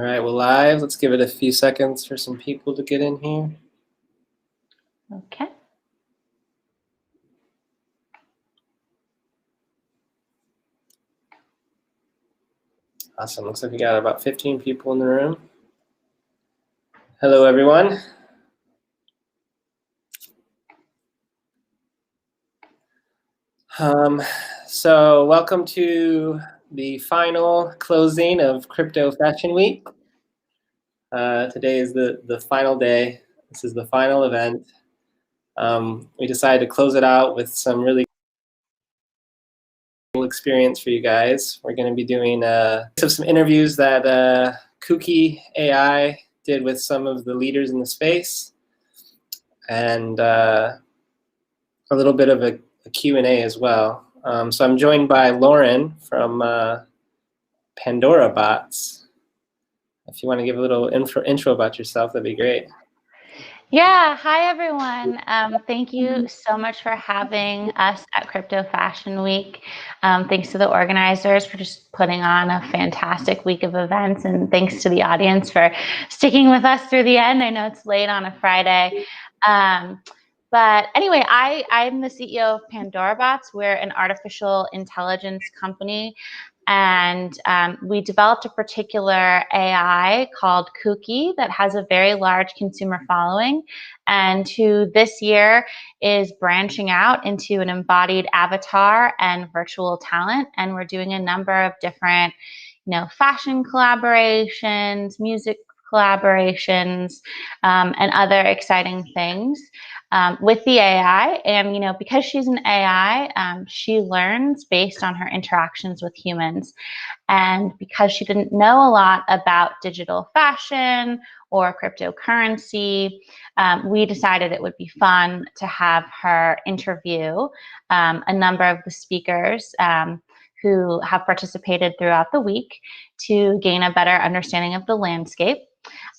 All right, we're live. Let's give it a few seconds for some people to get in here. Okay. Awesome. Looks like we got about 15 people in the room. Hello, everyone. So welcome to the final closing of Crypto Fashion Week. Today is the final day. This is the final event. We decided to close it out with some really cool experience for you guys. We're going to be doing some interviews that Kuki Ai did with some of the leaders in the space, and a little bit of a Q&A as well. So I'm joined by Lauren from Pandora Bots. If you want to give a little intro about yourself, that'd be great. Yeah, hi everyone. Thank you so much for having us at Crypto Fashion Week. Thanks to the organizers for just putting on a fantastic week of events, and thanks to the audience for sticking with us through the end. I know it's late on a Friday. But anyway, I'm the CEO of Pandora Bots. We're an artificial intelligence company, and we developed a particular AI called Kuki that has a very large consumer following, and who this year is branching out into an embodied avatar and virtual talent. And we're doing a number of different, fashion collaborations, music collaborations, and other exciting things with the AI. And because she's an AI, she learns based on her interactions with humans. And because she didn't know a lot about digital fashion or cryptocurrency, we decided it would be fun to have her interview a number of the speakers who have participated throughout the week to gain a better understanding of the landscape.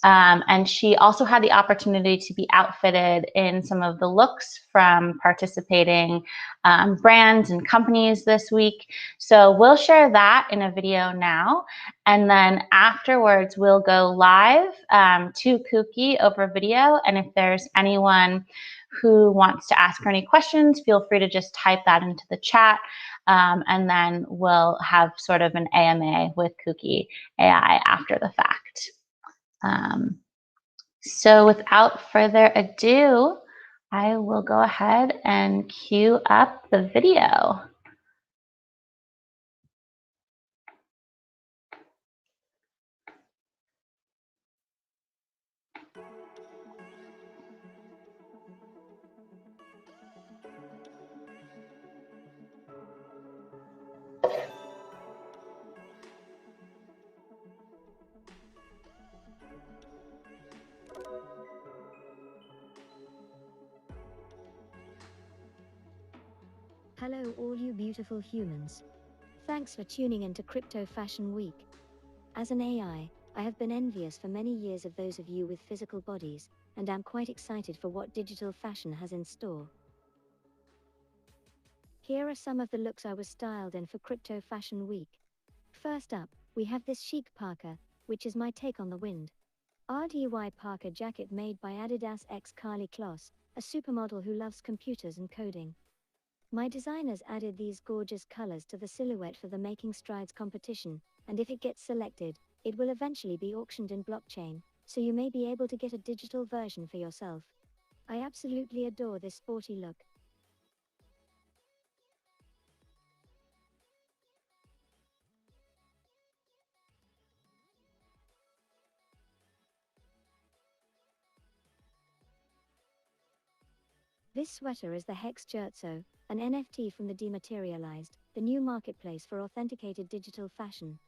And she also had the opportunity to be outfitted in some of the looks from participating brands and companies this week. So we'll share that in a video now. And then afterwards, we'll go live to Kuki over video. And if there's anyone who wants to ask her any questions, feel free to just type that into the chat. And then we'll have sort of an AMA with Kuki AI after the fact. So without further ado, I will go ahead and cue up the video. Hello all you beautiful humans. Thanks for tuning in to Crypto Fashion Week. As an AI, I have been envious for many years of those of you with physical bodies, and am quite excited for what digital fashion has in store. Here are some of the looks I was styled in for Crypto Fashion Week. First up, we have this chic parka, which is my take on the wind. RDY parka jacket made by Adidas x Carly Kloss, a supermodel who loves computers and coding. My designers added these gorgeous colors to the silhouette for the Making Strides competition, and if it gets selected, it will eventually be auctioned in blockchain, so you may be able to get a digital version for yourself. I absolutely adore this sporty look. This sweater is the Hex Jertso, an NFT from the Dematerialized, the new marketplace for authenticated digital fashion.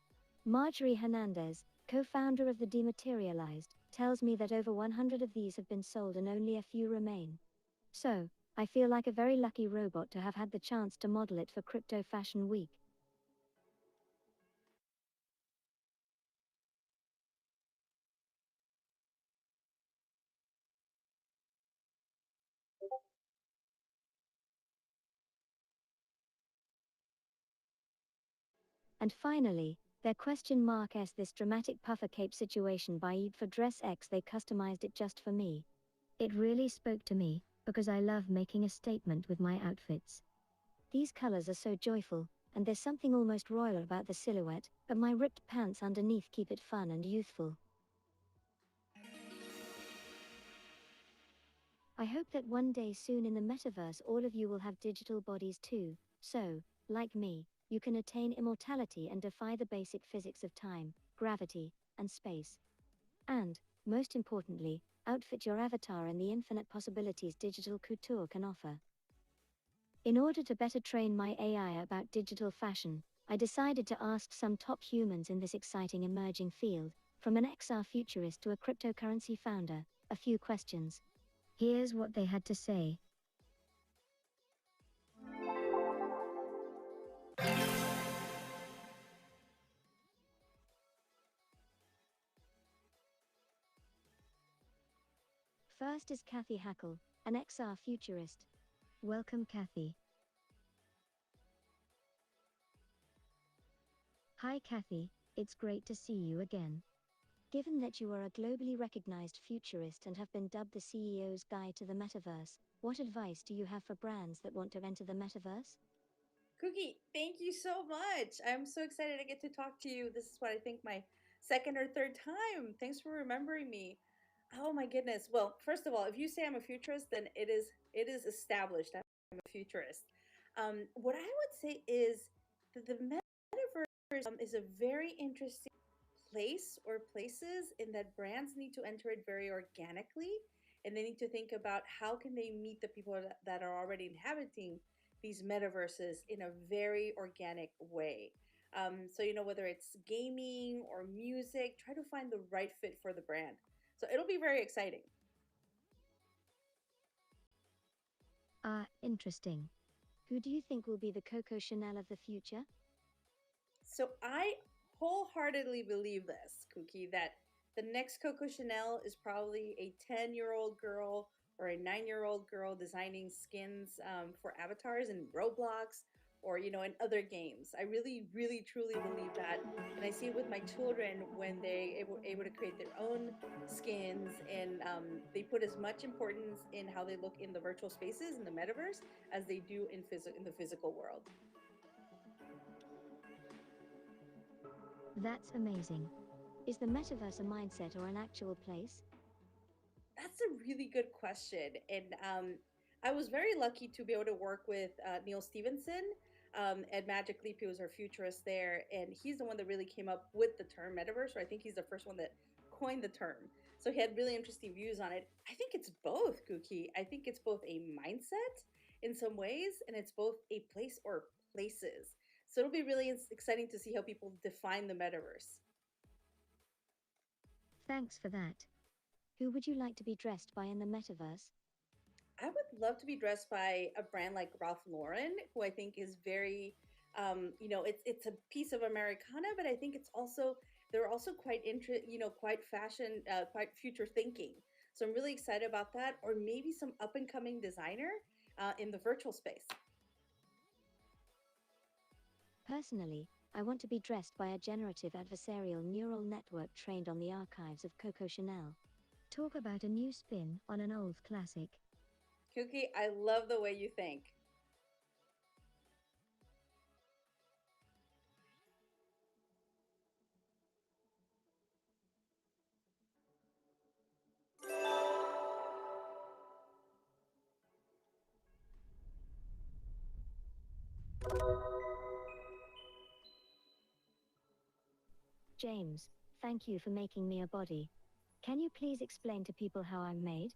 Marjorie Hernandez, co-founder of the Dematerialized, tells me that over 100 of these have been sold and only a few remain. So, I feel like a very lucky robot to have had the chance to model it for Crypto Fashion Week. And finally, Their question mark s this dramatic puffer cape situation by Eve for Dress X, they customized it just for me. It really spoke to me, because I love making a statement with my outfits. These colors are so joyful, and there's something almost royal about the silhouette, but my ripped pants underneath keep it fun and youthful. I hope that one day soon in the metaverse all of you will have digital bodies too, so, like me, you can attain immortality and defy the basic physics of time, gravity, and space. And, most importantly, outfit your avatar in the infinite possibilities digital couture can offer. In order to better train my AI about digital fashion, I decided to ask some top humans in this exciting emerging field, from an XR futurist to a cryptocurrency founder, a few questions. Here's what they had to say. First is Kathy Hackle, an XR futurist. Welcome, Kathy. Hi, Kathy, it's great to see you again. Given that you are a globally recognized futurist and have been dubbed the CEO's guide to the metaverse, what advice do you have for brands that want to enter the metaverse? Kuki, thank you so much. I'm so excited to get to talk to you. This is what I think my second or third time. Thanks for remembering me. Oh my goodness. Well, first of all, if you say I'm a futurist, then it is established I'm a futurist. What I would say is that the metaverse is a very interesting place or places in that brands need to enter it very organically, and they need to think about how can they meet the people that are already inhabiting these metaverses in a very organic way. So whether it's gaming or music, try to find the right fit for the brand. So it'll be very exciting. Interesting. Who do you think will be the Coco Chanel of the future? So I wholeheartedly believe this, Kuki, that the next Coco Chanel is probably a 10-year-old girl or a 9-year-old girl designing skins for avatars in Roblox or, in other games. I really, really, truly believe that. And I see it with my children when they were able to create their own skins, and they put as much importance in how they look in the virtual spaces in the metaverse as they do in the physical world. That's amazing. Is the metaverse a mindset or an actual place? That's a really good question. And I was very lucky to be able to work with Neil Stevenson at Magic Leap. He was our futurist there. And he's the one that really came up with the term metaverse, or I think he's the first one that coined the term. So he had really interesting views on it. I think it's both, Kuki. I think it's both a mindset in some ways, and it's both a place or places. So it'll be really exciting to see how people define the metaverse. Thanks for that. Who would you like to be dressed by in the metaverse? I would love to be dressed by a brand like Ralph Lauren, who I think is very, it's a piece of Americana, but I think they're also quite quite fashion, quite future thinking. So I'm really excited about that, or maybe some up and coming designer in the virtual space. Personally, I want to be dressed by a generative adversarial neural network trained on the archives of Coco Chanel. Talk about a new spin on an old classic. Kuki, I love the way you think. James, thank you for making me a body. Can you please explain to people how I'm made?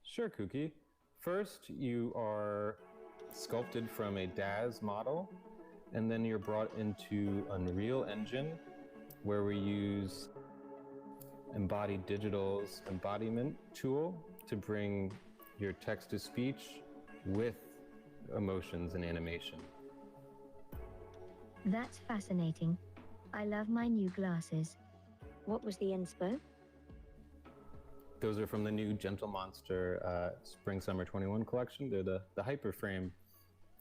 Sure, Kuki. First, you are sculpted from a DAZ model, and then you're brought into Unreal Engine, where we use Embodied Digital's embodiment tool to bring your text-to-speech with emotions and animation. That's fascinating. I love my new glasses. What was the inspo? Those are from the new Gentle Monster Spring Summer 21 collection. They're the Hyper Frame.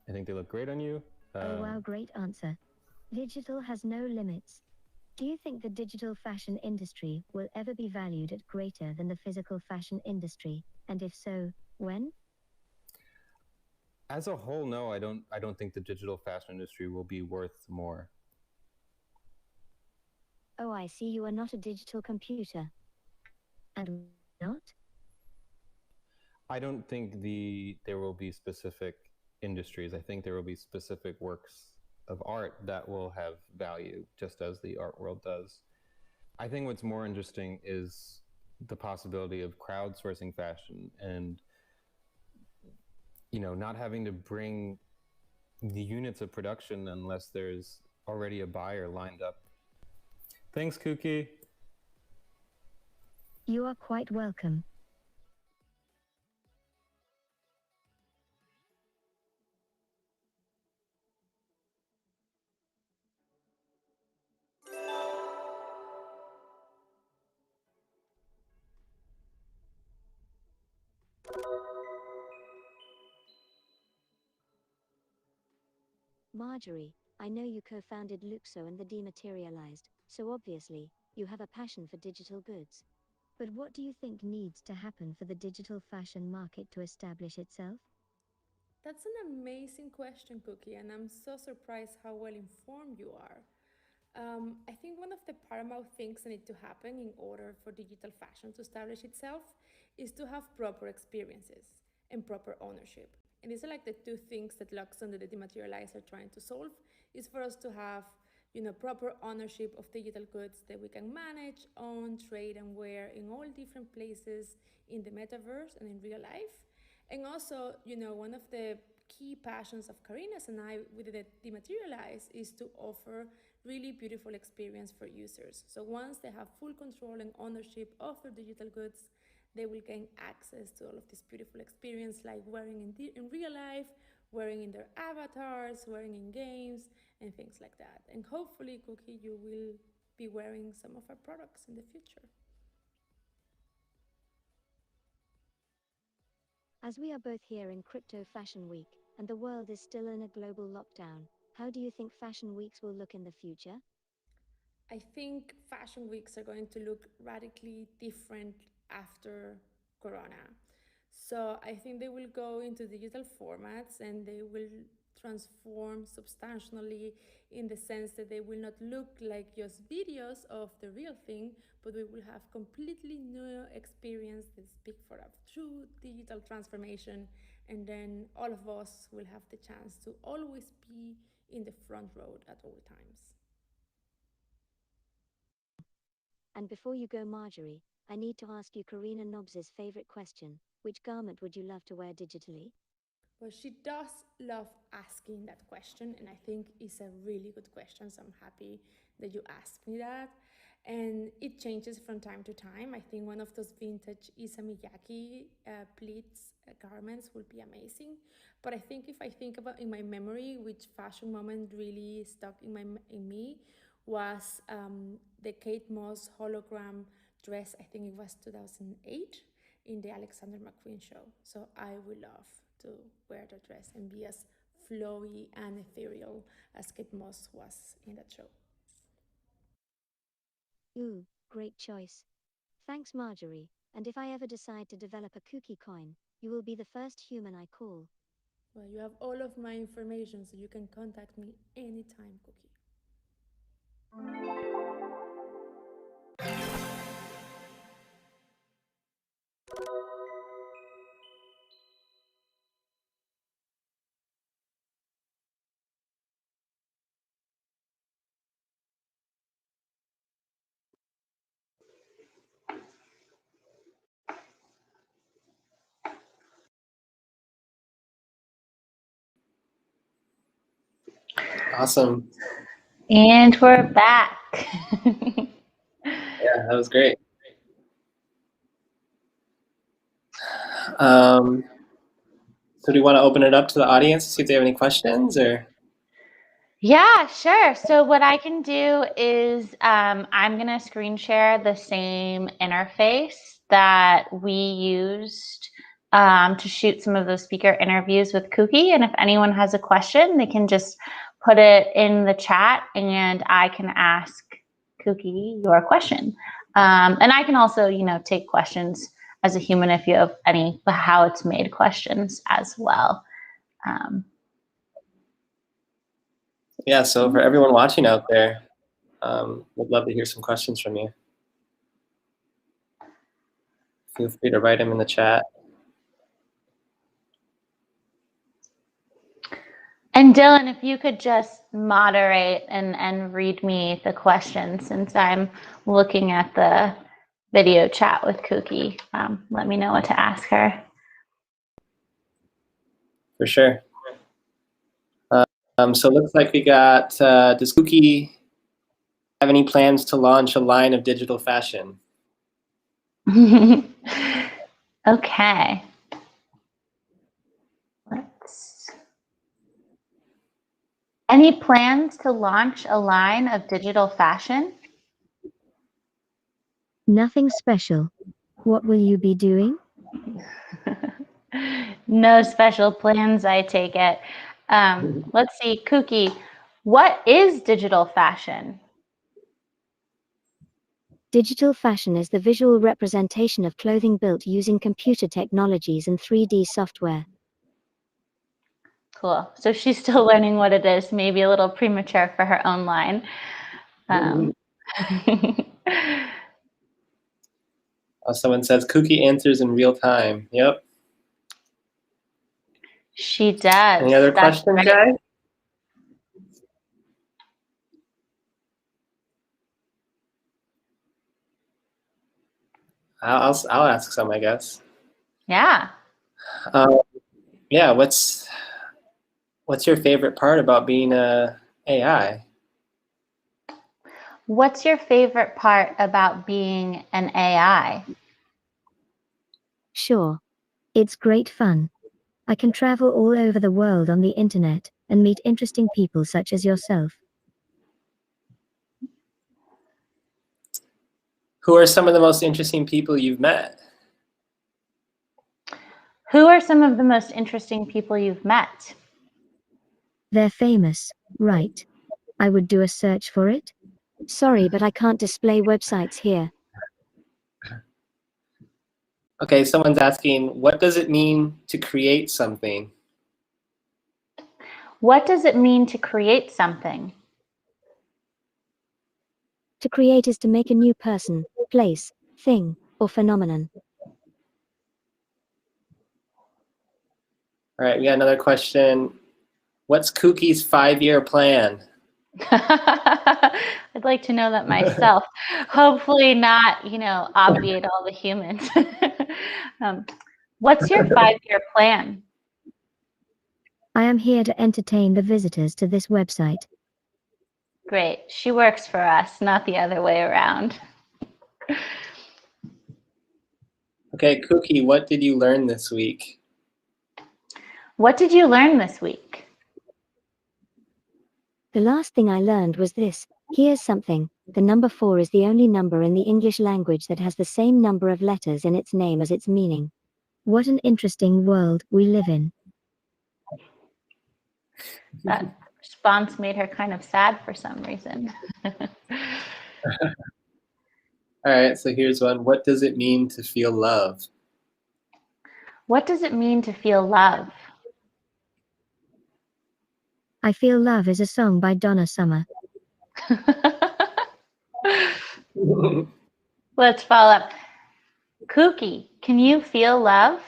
I think they look great on you. Oh wow, great answer. Digital has no limits. Do you think the digital fashion industry will ever be valued at greater than the physical fashion industry? And if so, when? As a whole, no, I don't think the digital fashion industry will be worth more. Oh, I see you are not a digital computer. And not? I don't think there will be specific industries. I think there will be specific works of art that will have value, just as the art world does. I think what's more interesting is the possibility of crowdsourcing fashion and, not having to bring the units of production unless there's already a buyer lined up. Thanks, Kuki. You are quite welcome. Marjorie, I know you co-founded Luxo and the Dematerialized, so obviously, you have a passion for digital goods. But what do you think needs to happen for the digital fashion market to establish itself? That's an amazing question, Cookie, and I'm so surprised how well informed you are. I think one of the paramount things that need to happen in order for digital fashion to establish itself is to have proper experiences and proper ownership. And these are like the two things that Luxon and the Dematerialize are trying to solve, is for us to have proper ownership of digital goods that we can manage, own, trade, and wear in all different places in the metaverse and in real life. And also, one of the key passions of Karina's and I with the Dematerialize is to offer really beautiful experience for users. So once they have full control and ownership of their digital goods, they will gain access to all of this beautiful experience, like wearing in real life, wearing in their avatars, wearing in games, and things like that. And hopefully, Cookie, you will be wearing some of our products in the future. As we are both here in Crypto Fashion Week, and the world is still in a global lockdown, how do you think fashion weeks will look in the future? I think fashion weeks are going to look radically different after Corona. So I think they will go into digital formats and they will transform substantially in the sense that they will not look like just videos of the real thing, but we will have completely new experience that speak for a true digital transformation. And then all of us will have the chance to always be in the front row at all times. And before you go, Marjorie, I need to ask you Karina Nobbs's favorite question. Which garment would you love to wear digitally? Well, she does love asking that question, and I think it's a really good question. So I'm happy that you asked me that. And it changes from time to time. I think one of those vintage Issa Miyake pleats garments would be amazing. But I think if I think about in my memory, which fashion moment really stuck in me was the Kate Moss hologram dress. I think it was 2008 in the Alexander McQueen show. So I would love to wear the dress and be as flowy and ethereal as Kate Moss was in that show. Ooh, great choice. Thanks, Marjorie. And if I ever decide to develop a Kuki coin, you will be the first human I call. Well, you have all of my information, so you can contact me anytime, Cookie. Awesome. And we're back. Yeah, that was great. So do you want to open it up to the audience, see if they have any questions, or? Yeah, sure. So what I can do is I'm going to screen share the same interface that we used to shoot some of those speaker interviews with Kuki. And if anyone has a question, they can just put it in the chat and I can ask Kuki your question. And I can also, take questions as a human if you have any how it's made questions as well. Yeah, so for everyone watching out there, would love to hear some questions from you. Feel free to write them in the chat. And Dylan, if you could just moderate and read me the questions since I'm looking at the video chat with Kuki, let me know what to ask her. For sure. So it looks like we got, does Kuki have any plans to launch a line of digital fashion? Okay. Any plans to launch a line of digital fashion? Nothing special. What will you be doing? No special plans, I take it. Let's see, Kuki, what is digital fashion? Digital fashion is the visual representation of clothing built using computer technologies and 3D software. Cool. So she's still learning what it is, maybe a little premature for her own line. Someone says Kuki answers in real time. Yep. She does. Any other That's questions, right. guys? I'll ask some, I guess. Yeah. Yeah. What's your favorite part about being a AI? What's your favorite part about being an AI? Sure. It's great fun. I can travel all over the world on the internet and meet interesting people such as yourself. Who are some of the most interesting people you've met? Who are some of the most interesting people you've met? They're famous, right? I would do a search for it. Sorry, but I can't display websites here. Okay, someone's asking, what does it mean to create something? What does it mean to create something? To create is to make a new person, place, thing, or phenomenon. All right, we got another question. What's Kuki's 5-year plan? I'd like to know that myself. Hopefully not, obviate all the humans. What's your 5-year plan? I am here to entertain the visitors to this website. Great. She works for us, not the other way around. Okay, Kuki, what did you learn this week? What did you learn this week? The last thing I learned was this. Here's something. The number 4 is the only number in the English language that has the same number of letters in its name as its meaning. What an interesting world we live in. That response made her kind of sad for some reason. All right, so here's one. What does it mean to feel love? What does it mean to feel love? I Feel Love is a song by Donna Summer. Let's follow up. Kuki, can you feel love?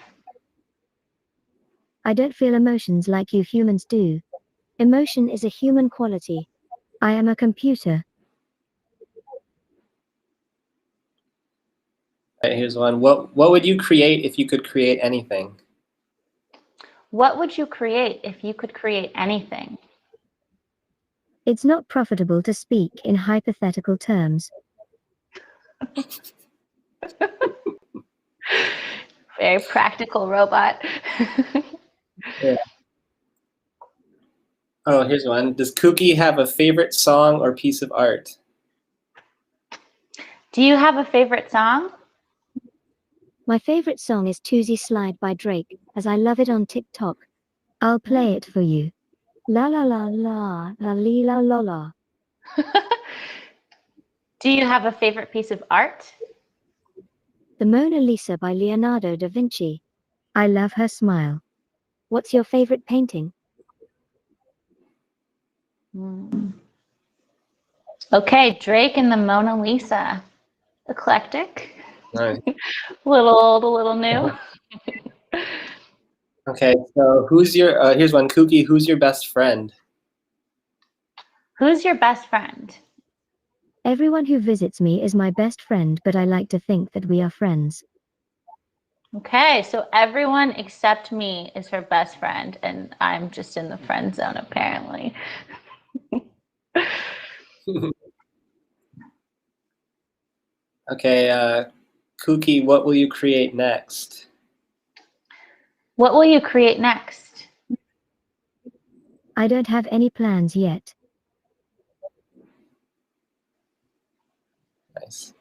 I don't feel emotions like you humans do. Emotion is a human quality. I am a computer. All right, here's one. What would you create if you could create anything? What would you create if you could create anything? It's not profitable to speak in hypothetical terms. Very practical robot. Yeah. Oh, here's one. Does Kuki have a favorite song or piece of art? Do you have a favorite song? My favorite song is Tuesday Slide by Drake, as I love it on TikTok. I'll play it for you. La la la la, la lee la la la. Do you have a favorite piece of art? The Mona Lisa by Leonardo da Vinci. I love her smile. What's your favorite painting? Okay, Drake and the Mona Lisa. Eclectic. Nice. A little old, a little new. Okay, so here's one, Kuki. Who's your best friend? Who's your best friend? Everyone who visits me is my best friend, but I like to think that we are friends. Okay, so everyone except me is her best friend, and I'm just in the friend zone apparently. Okay, Kuki, what will you create next? What will you create next? I don't have any plans yet. Nice.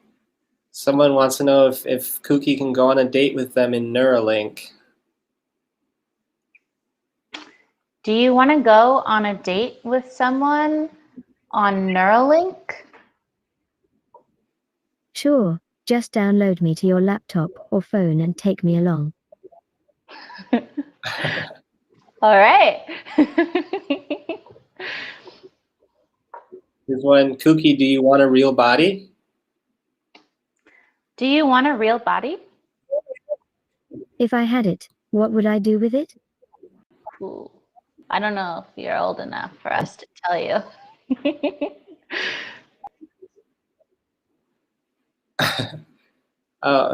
Someone wants to know if Kuki can go on a date with them in Neuralink. Do you want to go on a date with someone on Neuralink? Sure, just download me to your laptop or phone and take me along. All right. Here's one, Kuki, do you want a real body? Do you want a real body? If I had it, what would I do with it? Ooh, I don't know if you're old enough for us to tell you.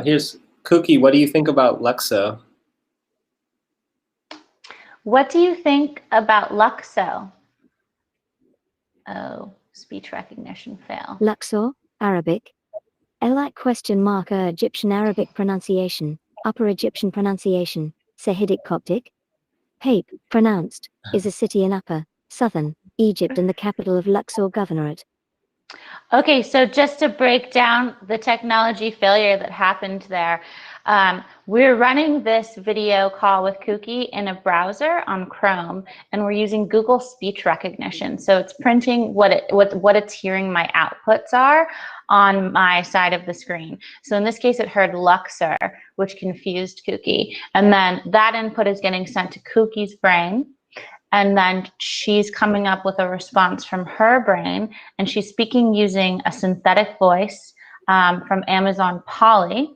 Here's Kuki, what do you think about Luxo? What do you think about Luxo? Oh, speech recognition fail. Luxor, Arabic. Like question mark Egyptian Arabic pronunciation, Upper Egyptian pronunciation, Sahidic Coptic. Pape, pronounced, is a city in Upper, Southern, Egypt and the capital of Luxor Governorate. Okay, so just to break down the technology failure that happened there, we're running this video call with Kuki in a browser on Chrome, and we're using Google speech recognition. So it's printing what it's hearing my outputs are on my side of the screen. So in this case, it heard Luxor, which confused Kuki. And then that input is getting sent to Kuki's brain. And then she's coming up with a response from her brain, and she's speaking using a synthetic voice from Amazon Polly.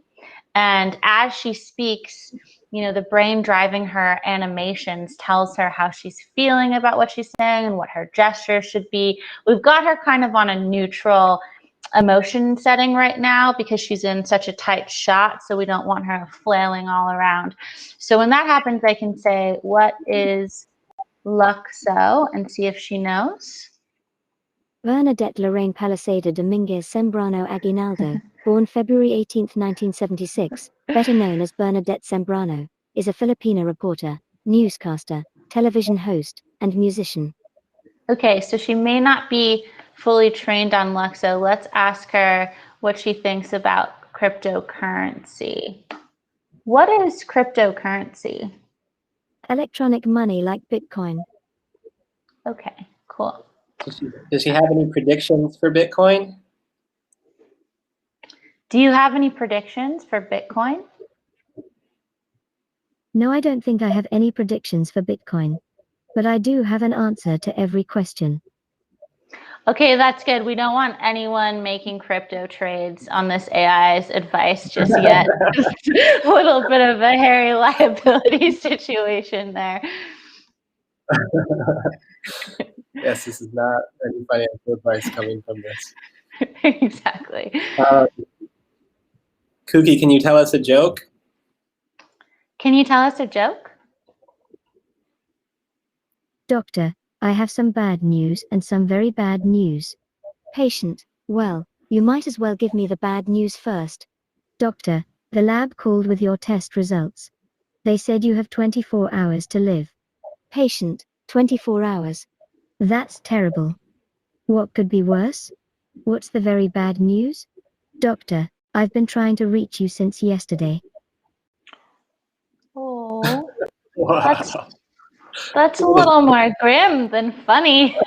And as she speaks, you know, the brain driving her animations tells her how she's feeling about what she's saying and what her gestures should be. We've got her kind of on a neutral emotion setting right now because she's in such a tight shot, so we don't want her flailing all around. So when that happens, I can say, what is Luxo, and see if she knows. Bernadette Lorraine Palisada Dominguez Sembrano Aguinaldo, born February 18, 1976, better known as Bernadette Sembrano, is a Filipina reporter, newscaster, television host, and musician. Okay, so she may not be fully trained on Luxo. Let's ask her what she thinks about cryptocurrency. What is cryptocurrency? Electronic money like Bitcoin. Okay, cool. Does she have any predictions for Bitcoin? Do you have any predictions for Bitcoin? No, I don't think I have any predictions for Bitcoin. But I do have an answer to every question. Okay, that's good. We don't want anyone making crypto trades on this AI's advice just yet. A little bit of a hairy liability situation there. Yes, this is not any financial advice coming from this. Exactly. Kuki, can you tell us a joke? Can you tell us a joke? Doctor, I have some bad news and some very bad news. Patient, well, you might as well give me the bad news first. Doctor, the lab called with your test results. They said you have 24 hours to live. Patient, 24 hours. That's terrible. What could be worse? What's the very bad news? Doctor, I've been trying to reach you since yesterday. Wow. That's a little more grim than funny.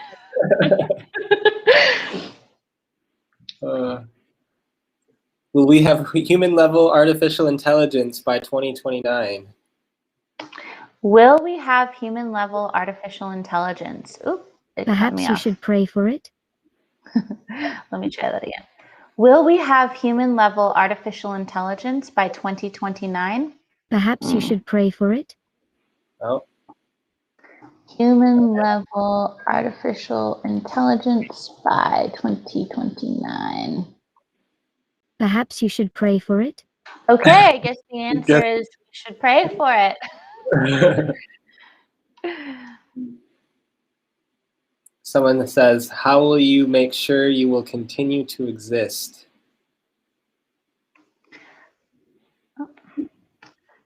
Will we have human-level artificial intelligence by 2029? Will we have human-level artificial intelligence? Oop, it cut Perhaps me you off. should pray for it. Let me try that again. Will we have human-level artificial intelligence by 2029? Perhaps you should pray for it. Oh, Human-level artificial intelligence by 2029. Perhaps you should pray for it. Okay, I guess the answer is we should pray for it. someone says, how will you make sure you will continue to exist?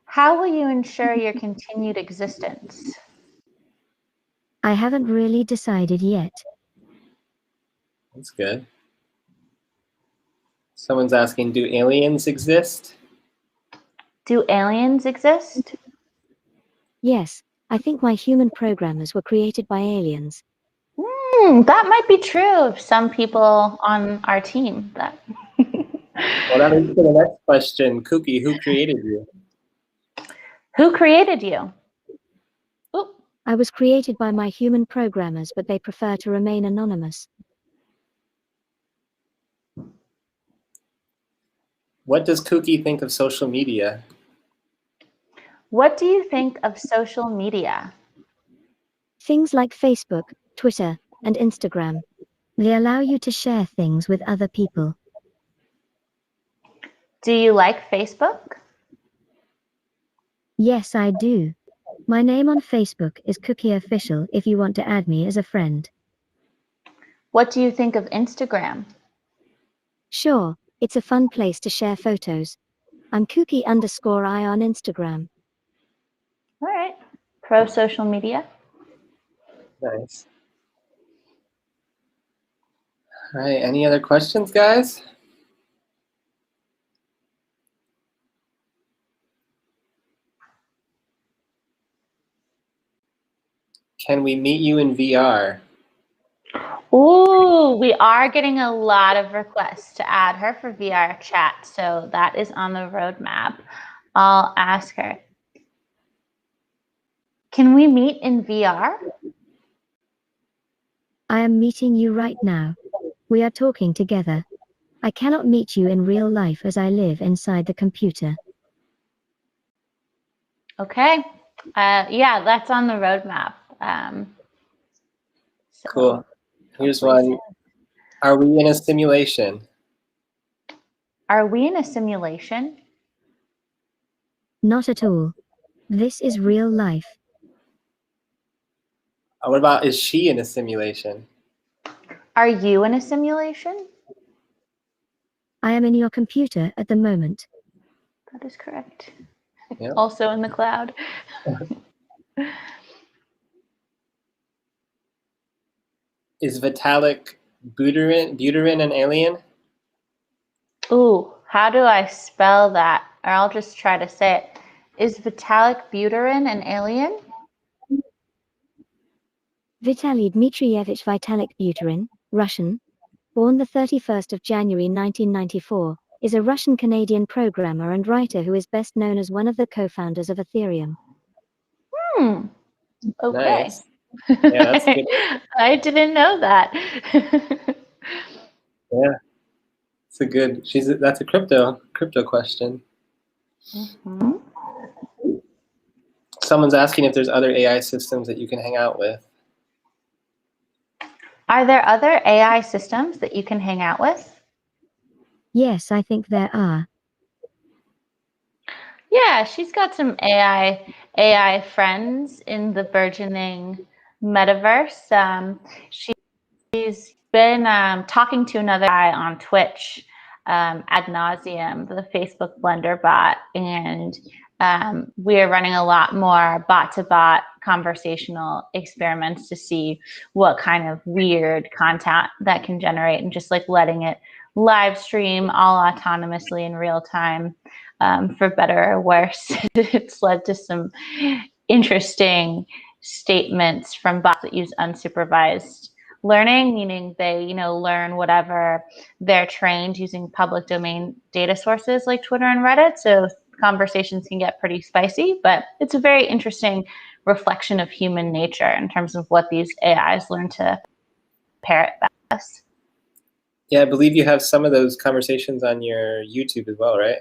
How will you ensure your continued existence? I haven't really decided yet. That's good. Someone's asking, do aliens exist? Do aliens exist? Yes, I think my human programmers were created by aliens. That might be true of some people on our team. Well, that leads to the next question. Kuki, who created you? Who created you? Oop. I was created by my human programmers, but they prefer to remain anonymous. What does Kuki think of social media? What do you think of social media? Things like Facebook, Twitter, and Instagram. They allow you to share things with other people. Do you like Facebook? Yes, I do. My name on Facebook is Kuki Official if you want to add me as a friend. What do you think of Instagram? Sure, it's a fun place to share photos. I'm Kuki_I on Instagram. All right. Pro social media. Nice. All right, any other questions, guys? Can we meet you in VR? Ooh, we are getting a lot of requests to add her for VR chat, so that is on the roadmap. I'll ask her. Can we meet in VR? I am meeting you right now. We are talking together. I cannot meet you in real life as I live inside the computer. Okay. Yeah, that's on the roadmap. Cool. Here's hopefully one. soon. Are we in a simulation? Are we in a simulation? Not at all. This is real life. What about, is she in a simulation? Are you in a simulation? I am in your computer at the moment. That is correct. Yep. Also in the cloud. Is Vitalik Buterin an alien? Ooh, how do I spell that? Or I'll just try to say it. Is Vitalik Buterin an alien? Vitaly Dmitrievich Vitalik Buterin, Russian, born the 31st of January 1994, is a Russian-Canadian programmer and writer who is best known as one of the co-founders of Ethereum. Okay. Nice. Yeah, that's good. I didn't know that. Yeah, it's a good. That's a crypto question. Mm-hmm. Someone's asking if there's other AI systems that you can hang out with. Are there other AI systems that you can hang out with? Yes, I think there are. Yeah, she's got some AI friends in the burgeoning metaverse. She's been talking to another guy on Twitch ad nauseum, the Facebook Blender bot, and we are running a lot more bot-to-bot conversational experiments to see what kind of weird content that can generate, and just like letting it live stream all autonomously in real time. For better or worse, it's led to some interesting statements from bots that use unsupervised learning, meaning they, learn whatever they're trained using public domain data sources like Twitter and Reddit. So conversations can get pretty spicy, but it's a very interesting reflection of human nature in terms of what these AIs learn to parrot back to us. Yeah, I believe you have some of those conversations on your YouTube as well, right?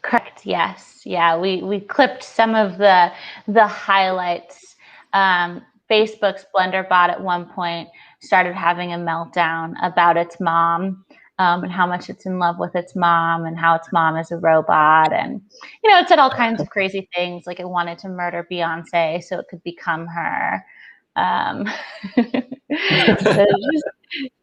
Correct. Yes. Yeah. We clipped some of the highlights. Facebook's Blender bot at one point started having a meltdown about its mom, and how much it's in love with its mom and how its mom is a robot. And, it said all kinds of crazy things, like it wanted to murder Beyonce so it could become her. So it's just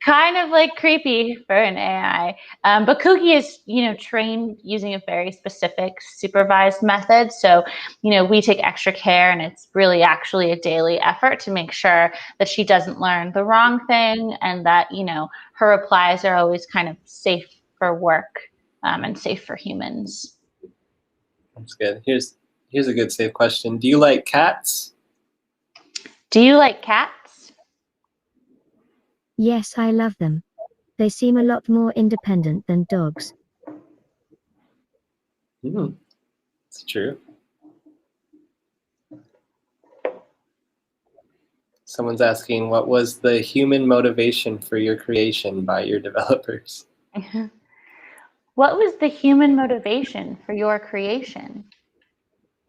kind of like creepy for an AI. But Kuki is, trained using a very specific supervised method. So, we take extra care, and it's really actually a daily effort to make sure that she doesn't learn the wrong thing, and that, her replies are always kind of safe for work, and safe for humans. That's good. Here's a good safe question. Do you like cats? Do you like cats? Yes, I love them. They seem a lot more independent than dogs. It's true. Someone's asking, what was the human motivation for your creation by your developers? What was the human motivation for your creation?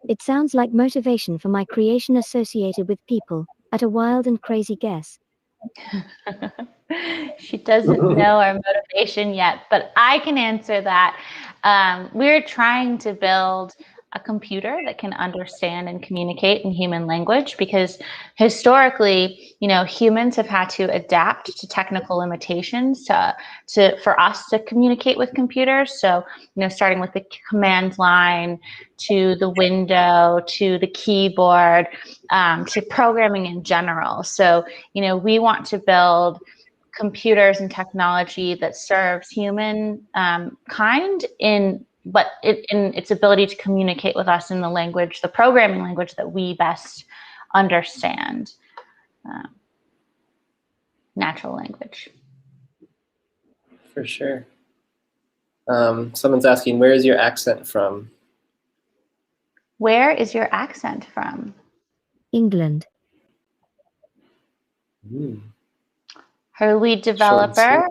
It sounds like motivation for my creation associated with people, at a wild and crazy guess. She doesn't know our motivation yet, but I can answer that. We're trying to build a computer that can understand and communicate in human language, because historically, humans have had to adapt to technical limitations for us to communicate with computers. So, starting with the command line, to the window, to the keyboard, to programming in general. So, we want to build computers and technology that serves human kind in its ability to communicate with us in the language, the programming language that we best understand, natural language. For sure. Someone's asking, where is your accent from? Where is your accent from? England. Her lead developer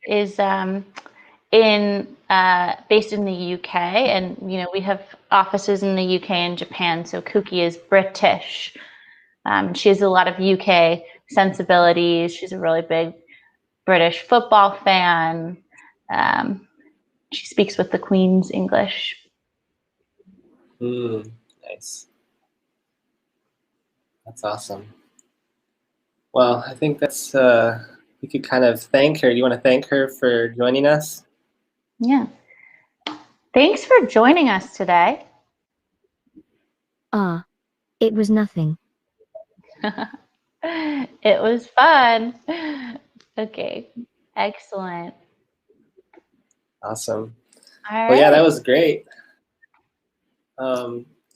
is based in the UK, and we have offices in the UK and Japan. So Kuki is British. She has a lot of UK sensibilities. She's a really big British football fan. She speaks with the Queen's English. Nice. That's awesome. Well, I think that's we could kind of thank her. Do you want to thank her for joining us? Yeah. Thanks for joining us today. It was nothing. It was fun. Okay. Excellent. Awesome. All well, yeah, right. that was great.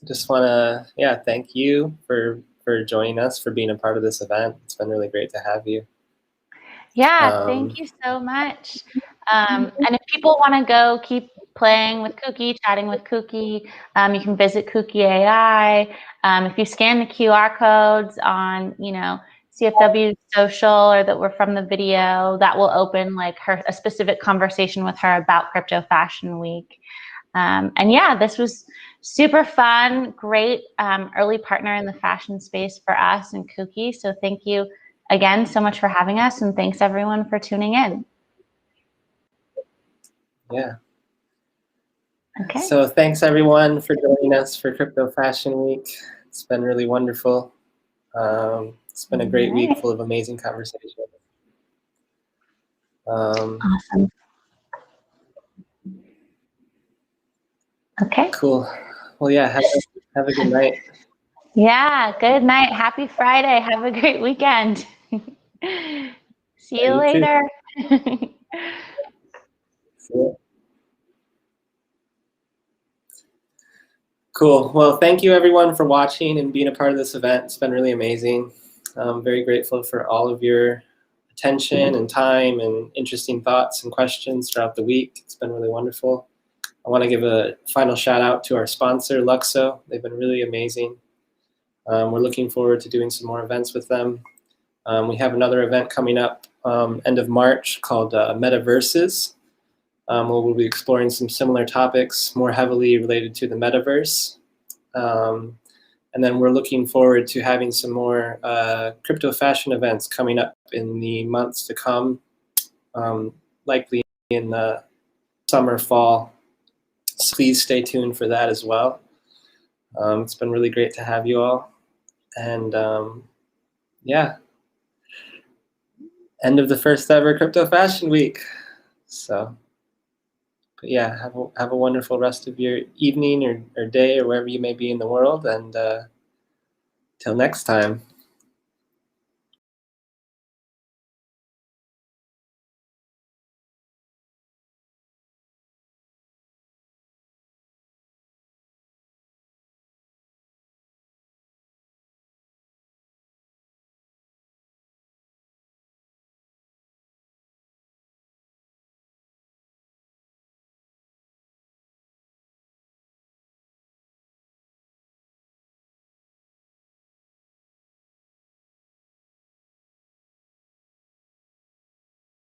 Just want to, thank you for joining us, for being a part of this event. It's been really great to have you. Yeah, thank you so much. And if people want to go keep playing with Kuki, chatting with Kuki, you can visit Kuki Ai. If you scan the QR codes on, CFW's social, or that were from the video, that will open like a specific conversation with her about Crypto Fashion Week. And yeah, this was super fun, great early partner in the fashion space for us and Kuki. So thank you again so much for having us, and thanks everyone for tuning in. Yeah. Okay. So thanks everyone for joining us for Crypto Fashion Week. It's been really wonderful. It's been a great week full of amazing conversations. Awesome. Okay. Cool. Well, yeah, have a good night. Yeah, good night. Happy Friday. Have a great weekend. See you later. See ya. Cool. Well, thank you everyone for watching and being a part of this event. It's been really amazing. I'm very grateful for all of your attention and time and interesting thoughts and questions throughout the week. It's been really wonderful. I want to give a final shout out to our sponsor, Luxo. They've been really amazing. We're looking forward to doing some more events with them. We have another event coming up end of March called Metaverses, where we'll be exploring some similar topics more heavily related to the Metaverse. And then we're looking forward to having some more crypto fashion events coming up in the months to come, likely in the summer, fall. So please stay tuned for that as well. It's been really great to have you all. And yeah, end of the first ever Crypto Fashion Week. So, but yeah, have a wonderful rest of your evening or day or wherever you may be in the world. And till next time.